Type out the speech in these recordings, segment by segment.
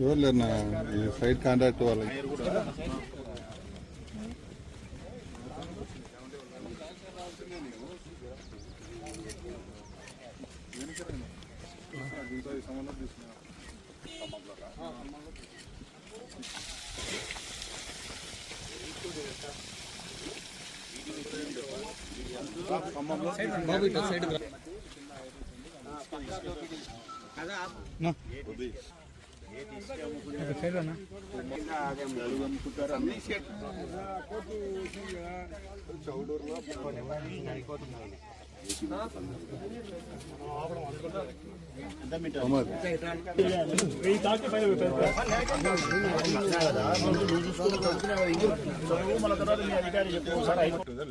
ఎవరు లేరు ఈ సైడ్ కాంట్రాక్ట్ వాళ్ళకి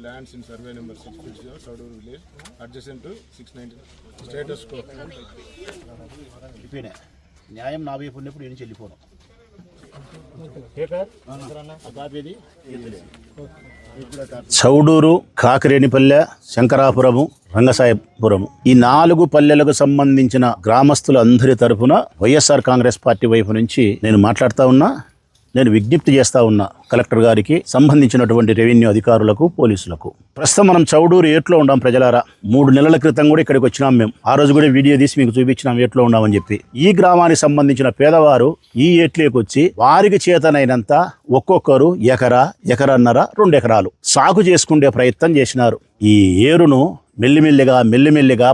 lands in survey number 660 Sadur village adjacent to 619 status quo ఇప్పుడే న్యాయం నా వైపు ఉన్నప్పుడు నేను చెల్లిపోను చౌడూరు, కాకిరేనిపల్లె, శంకరాపురము, రంగసాయపురము ఈ 4 పల్లెలకు సంబంధించిన గ్రామస్తులందరి తరఫున వైఎస్ఆర్ కాంగ్రెస్ పార్టీ వైపు నుంచి నేను మాట్లాడుతూ ఉన్నా. నేను విజ్ఞప్తి చేస్తా ఉన్నా కలెక్టర్ గారికి, సంబంధించినటువంటి రెవెన్యూ అధికారులకు, పోలీసులకు. ప్రస్తుతం మనం చౌడూరు ఏట్లో ఉన్నాం ప్రజలారా. 3 నెలల క్రితం కూడా ఇక్కడికి వచ్చినాం మేము. ఆ రోజు కూడా వీడియో తీసి మీకు చూపించినాం ఏట్లో ఉన్నామని చెప్పి. ఈ గ్రామానికి సంబంధించిన పేదవారు ఈ ఏట్లోకి వచ్చి వారికి చేతనైనంత ఒక్కొక్కరు ఎకరన్నర 2 ఎకరాలు సాగు చేసుకునే ప్రయత్నం చేసినారు. ఈ ఏరును మెల్లిమెల్లిగా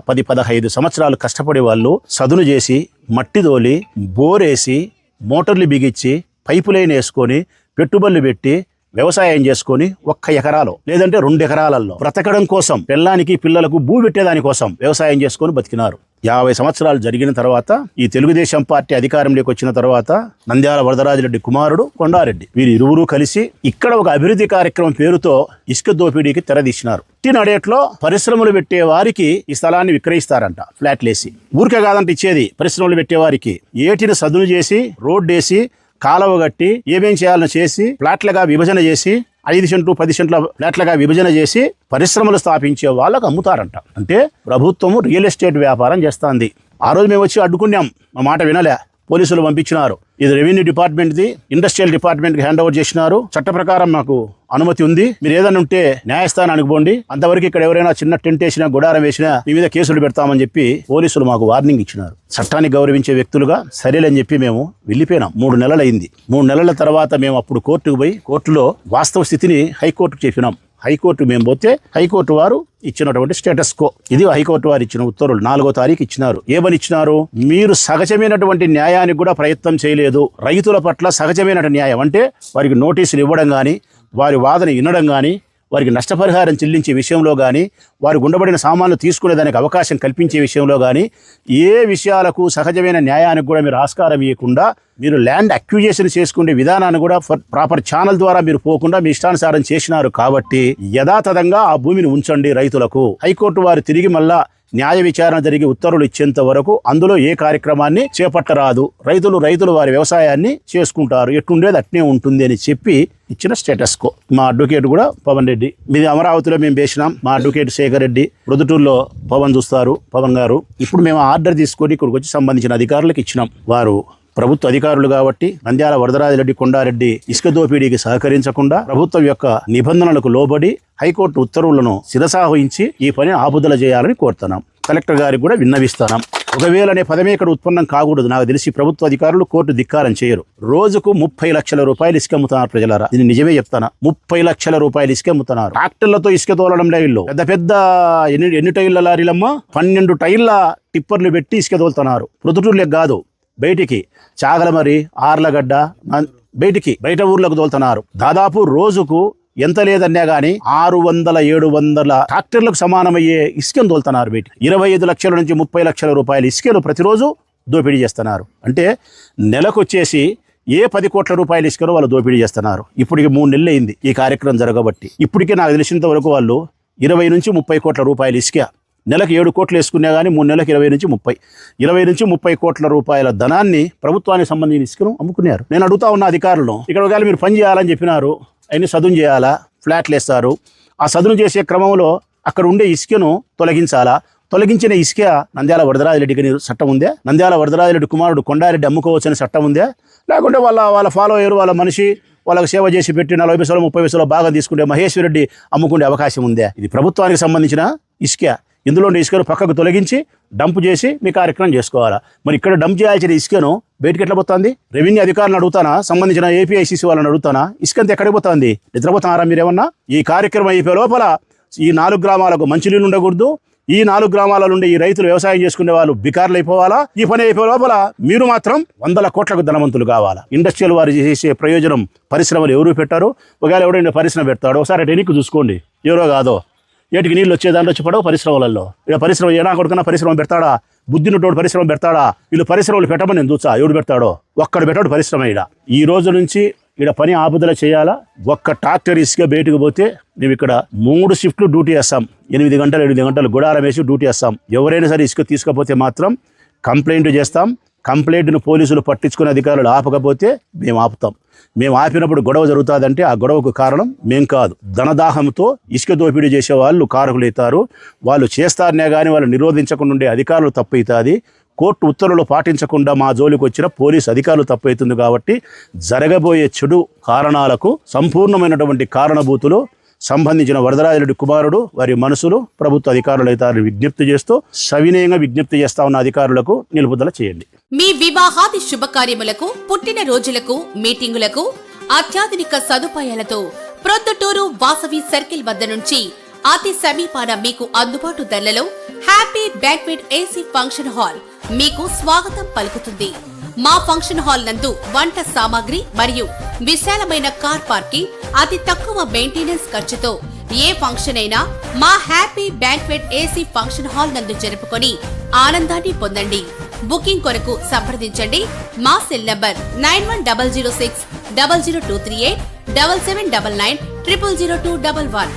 10-15 సంవత్సరాలు కష్టపడే వాళ్ళు సదును చేసి, మట్టి తోలి, బోరేసి, మోటార్లు బిగించి, పైపు లైన్ వేసుకొని, పెట్టుబడులు పెట్టి వ్యవసాయం చేసుకొని 1 ఎకరాలో లేదంటే 2 ఎకరాలలో బ్రతకడం కోసం, పిల్లానికి పిల్లలకు భూ పెట్టేదాని కోసం వ్యవసాయం చేసుకొని బతికినారు. 50 సంవత్సరాలు జరిగిన తర్వాత ఈ తెలుగుదేశం పార్టీ అధికారంలోకి వచ్చిన తర్వాత నంద్యాల వరదరాజిరెడ్డి కుమారుడు కొండారెడ్డి వీరు ఇరువురు కలిసి ఇక్కడ ఒక అభివృద్ధి కార్యక్రమం పేరుతో ఇసుక దోపిడీకి తెరదీసినారు. నడేట్లో పరిశ్రమలు పెట్టే వారికి ఈ స్థలాన్ని విక్రయిస్తారంట ఫ్లాట్లేసి. ఊరికే కాదంటే ఇచ్చేది, పరిశ్రమలు పెట్టే వారికి ఏటిని సదును చేసి, రోడ్డేసి, కాలువ కట్టి, ఏమేం చేయాలని చేసి, ఫ్లాట్లుగా విభజన చేసి, 5 సెంట్లు 10 సెంట్ల ఫ్లాట్లుగా విభజన చేసి పరిశ్రమలు స్థాపించే వాళ్ళకు అమ్ముతారంట. అంటే ప్రభుత్వము రియల్ ఎస్టేట్ వ్యాపారం చేస్తుంది. ఆ రోజు మేము వచ్చి అడ్డుకున్నాం, మా మాట వినలే, పోలీసులు పంపించినారు. ఇది రెవెన్యూ డిపార్ట్మెంట్ది, ఇండస్ట్రియల్ డిపార్ట్మెంట్కి హ్యాండ్ ఓవర్ చేసినారు. చట్ట ప్రకారం మాకు అనుమతి ఉంది, మీరు ఏదైనా ఉంటే న్యాయస్థానానికి పోండి, అంతవరకు ఇక్కడ ఎవరైనా చిన్న టెంట్ వేసినా, గుడారం వేసినా మీ మీద కేసులు పెడతామని చెప్పి పోలీసులు మాకు వార్నింగ్ ఇచ్చినారు. చట్టాన్ని గౌరవించే వ్యక్తులుగా సరేలని చెప్పి మేము వెళ్ళిపోయినాం. 3 నెలలు అయింది. 3 నెలల తర్వాత మేము అప్పుడు కోర్టుకు పోయి, కోర్టులో వాస్తవ స్థితిని హైకోర్టుకు చెప్పినాం. హైకోర్టు మేము పోతే హైకోర్టు వారు ఇచ్చినటువంటి స్టేటస్ కో ఇది. హైకోర్టు వారు ఇచ్చిన ఉత్తర్వులు 4వ తారీఖు ఇచ్చినారు. ఏమని ఇచ్చినారు? మీరు సహజమైనటువంటి న్యాయానికి కూడా ప్రయత్నం చేయలేదు. రైతుల పట్ల సహజమైన న్యాయం అంటే వారికి నోటీసులు ఇవ్వడం కానీ, వారి వాదన వినడం కానీ, వారికి నష్టపరిహారం చెల్లించే విషయంలో కానీ, వారికి ఉండబడిన సామాన్లు తీసుకునేదానికి అవకాశం కల్పించే విషయంలో కానీ, ఏ విషయాలకు సహజమైన న్యాయానికి కూడా మీరు ఆస్కారం ఇవ్వకుండా, మీరు ల్యాండ్ అక్విజిషన్ చేసుకునే విధానాన్ని కూడా ప్రాపర్ ఛానల్ ద్వారా మీరు పోకుండా మీ ఇష్టానుసారం చేసినారు. కాబట్టి యథాతథంగా ఆ భూమిని ఉంచండి రైతులకు. హైకోర్టు వారు తిరిగి మళ్ళా న్యాయ విచారణ జరిగి ఉత్తర్వులు ఇచ్చేంత వరకు అందులో ఏ కార్యక్రమాన్ని చేపట్టరాదు. రైతులు వారి వ్యవసాయాన్ని చేసుకుంటారు, ఎట్టుండేది అట్నే ఉంటుంది అని చెప్పి ఇచ్చిన స్టేటస్ కో. మా అడ్వకేట్ కూడా పవన్ రెడ్డి, మీది అమరావతిలో మేము వేసినాం. మా అడ్వకేట్ శేఖర్ రెడ్డి, ప్రొద్దుటూరులో పవన్ చూస్తారు, పవన్ గారు. ఇప్పుడు మేము ఆర్డర్ తీసుకొని ఇక్కడికి వచ్చి సంబంధించిన అధికారులకు ఇచ్చినాం. వారు ప్రభుత్వ అధికారులు కాబట్టి నంద్యాల వరదరాజిరెడ్డి, కొండారెడ్డి ఇసుక దోపిడీకి సహకరించకుండా ప్రభుత్వం యొక్క నిబంధనలకు లోబడి హైకోర్టు ఉత్తర్వులను శిరసావహించి ఈ పని ఆపుదల చేయాలని కోరుతున్నాం. కలెక్టర్ గారికి కూడా విన్నవిస్తున్నాం. ఒకవేళ అనే పదమే ఇక్కడ ఉత్పన్నం కాకూడదు. నాకు తెలిసి ప్రభుత్వ అధికారులు కోర్టు ధిక్కారం చేయరు. రోజుకు 30 లక్షల రూపాయలు ఇసుక అమ్ముతున్నారు ప్రజలారా. ఇది నిజమే చెప్తానా, 30 లక్షల రూపాయలు ఇసుక అమ్ముతున్నారు. ట్రాక్టర్లతో ఇసుక తోలడం లేదు. పెద్ద ఎన్ని టైర్ల లారీలమ్మా, 12 టైర్ల టిప్పర్లు పెట్టి ఇసుక తోలుతున్నారు. ప్రొద్దుటూరులకు కాదు, బయటికి చాగలమరి, ఆర్లగడ్డ, బయట ఊర్లకు తోలుతున్నారు. దాదాపు రోజుకు ఎంత లేదన్నా గానీ 600-700 ట్రాక్టర్లకు సమానమయ్యే ఇసుకను తోలుతున్నారు బయటికి. 25 లక్షల నుంచి 30 లక్షల రూపాయల ఇసుకలు ప్రతిరోజు దోపిడీ చేస్తున్నారు. అంటే నెలకొచ్చేసి ఏ 10 కోట్ల రూపాయల ఇసుకను వాళ్ళు దోపిడీ చేస్తున్నారు. ఇప్పటికి 3 నెలలు అయింది ఈ కార్యక్రమం జరగబట్టి. ఇప్పటికే నాకు తెలిసినంత వరకు వాళ్ళు 20 నుంచి 30 కోట్ల రూపాయల ఇసుక నెలకు 7 కోట్లు వేసుకున్నా కానీ 3 నెలలకు 20 నుంచి 30 కోట్ల రూపాయల ధనాన్ని ప్రభుత్వానికి సంబంధించిన ఇసుకను అమ్ముకున్నారు. నేను అడుగుతా ఉన్న అధికారులను, ఇక్కడ ఒకవేళ మీరు పని చేయాలని చెప్పినారు, అయినా సదును చేయాలా, ఫ్లాట్లు వేస్తారు. ఆ సదును చేసే క్రమంలో అక్కడ ఉండే ఇసుకను తొలగించాలా, తొలగించిన ఇసుక నంద్యాల వరదరాజిరెడ్డికి చట్టం ఉందే? నంద్యాల వరదరాజిరెడ్డి కుమారుడు కొండారెడ్డి అమ్ముకోవచ్చని చట్టం ఉందే? లేకుంటే వాళ్ళ ఫాలోయర్ వాళ్ళ మనిషి వాళ్ళకి సేవ చేసి పెట్టి 40 పైసలు 30 పైసలు బాగా తీసుకుంటే మహేశ్వర్ రెడ్డి అమ్ముకునే అవకాశం ఉందే? ఇది ప్రభుత్వానికి సంబంధించిన ఇసుక. ఇందులో ఇసుకను పక్కకు తొలగించి డంప్ చేసి మీ కార్యక్రమం చేసుకోవాలా. మరి ఇక్కడ డంప్ చేయాల్సిన ఇసుకను బయటకు ఎట్లా పోతుంది? రెవెన్యూ అధికారులను అడుగుతానా, సంబంధించిన ఏపీఐసీసీ వాళ్ళని అడుగుతానా, ఇసుకంతా ఎక్కడికి పోతుంది? నిద్రపోతున్నారా మీరేమన్నా? ఈ కార్యక్రమం అయిపోయే లోపల ఈ 4 గ్రామాలకు మంచినీళ్ళు ఉండకూడదు. ఈ 4 గ్రామాల నుండి ఈ రైతులు వ్యవసాయం చేసుకునే వాళ్ళు బికార్లు అయిపోవాలా. ఈ పని అయిపోయే లోపల మీరు మాత్రం 100 కోట్లకు ధనవంతులు కావాలా. ఇండస్ట్రియల్ వారు చేసే ప్రయోజనం పరిశ్రమలు ఎవరు పెట్టారు? ఒకవేళ ఎవరైనా పరిశ్రమ పెడతాడో ఒకసారి టెనిక్ చూసుకోండి. ఎవరో కాదో ఏటికి నీళ్ళు వచ్చే దాంట్లో వచ్చి పడవు పరిశ్రమలలో. ఇలా పరిశ్రమ ఏనా కొడుకున్నా పరిశ్రమ పెడతాడా? బుద్ధినటోడు పరిశ్రమ పెడతాడా? వీళ్ళు పరిశ్రమలు పెట్టమని నేను చూసా. ఎవడు పెడతాడో? ఒక్కడు పెట్టాడు పరిశ్రమ. ఈ రోజు నుంచి ఇక్కడ పని ఆపుదల చేయాలా. ఒక్క ట్రాక్టర్ ఇసుక బయటకు పోతే మేము ఇక్కడ 3 షిఫ్ట్లు డ్యూటీ చేస్తాం. 8 గంటలు గుడారం వేసి డ్యూటీ చేస్తాం. ఎవరైనా సరే ఇసుక తీసుకపోతే మాత్రం కంప్లైంట్ చేస్తాం. కంప్లైంట్ను పోలీసులు పట్టించుకునే అధికారులు ఆపకపోతే మేము ఆపుతాం. మేము ఆపినప్పుడు గొడవ జరుగుతుందంటే ఆ గొడవకు కారణం మేం కాదు. ధనదాహంతో ఇసుక దోపిడీ చేసే వాళ్ళు కారకులవుతారు. వాళ్ళు చేస్తారనే కానీ వాళ్ళు నిరోధించకుండా ఉండే అధికారులు తప్పవుతుంది. కోర్టు ఉత్తర్వులు పాటించకుండా మా జోలికి వచ్చిన పోలీసు అధికారులు తప్పవుతుంది. కాబట్టి జరగబోయే చెడు కారణాలకు సంపూర్ణమైనటువంటి కారణభూతులు సంబంధించిన వరదరాజిరెడ్డి కుమారుడు వారి మనసులు ప్రభుత్వ అధికారులు అవుతారని విజ్ఞప్తి చేస్తూ సవినయంగా విజ్ఞప్తి చేస్తా ఉన్న అధికారులకు నిలుపుదల చేయండి. మీ వివాహాది శుభకార్యములకు, పుట్టిన రోజులకు, మీటింగులకు అత్యాధునిక సదుపాయాలతో ప్రొద్దుటూరు వాసవి సర్కిల్ వద్ద నుంచి అతి సమీపాన మీకు అందుబాటు ధరలలో happy banquet AC function hall మీకు స్వాగతం పలుకుతుంది. మా ఫంక్షన్ హాల్ నందు వంట సామాగ్రి మరియు విశాలమైన కార్ పార్కింగ్, అతి తక్కువ మెయింటెనెన్స్ ఖర్చుతో ఏ ఫంక్షన్ అయినా మా happy banquet AC function hall నందు జరుపుకొని ఆనందాన్ని పొందండి. బుకింగ్ కొరకు సంప్రదించండి. మా సెల్ నంబర్ 9100600238 7799 000211.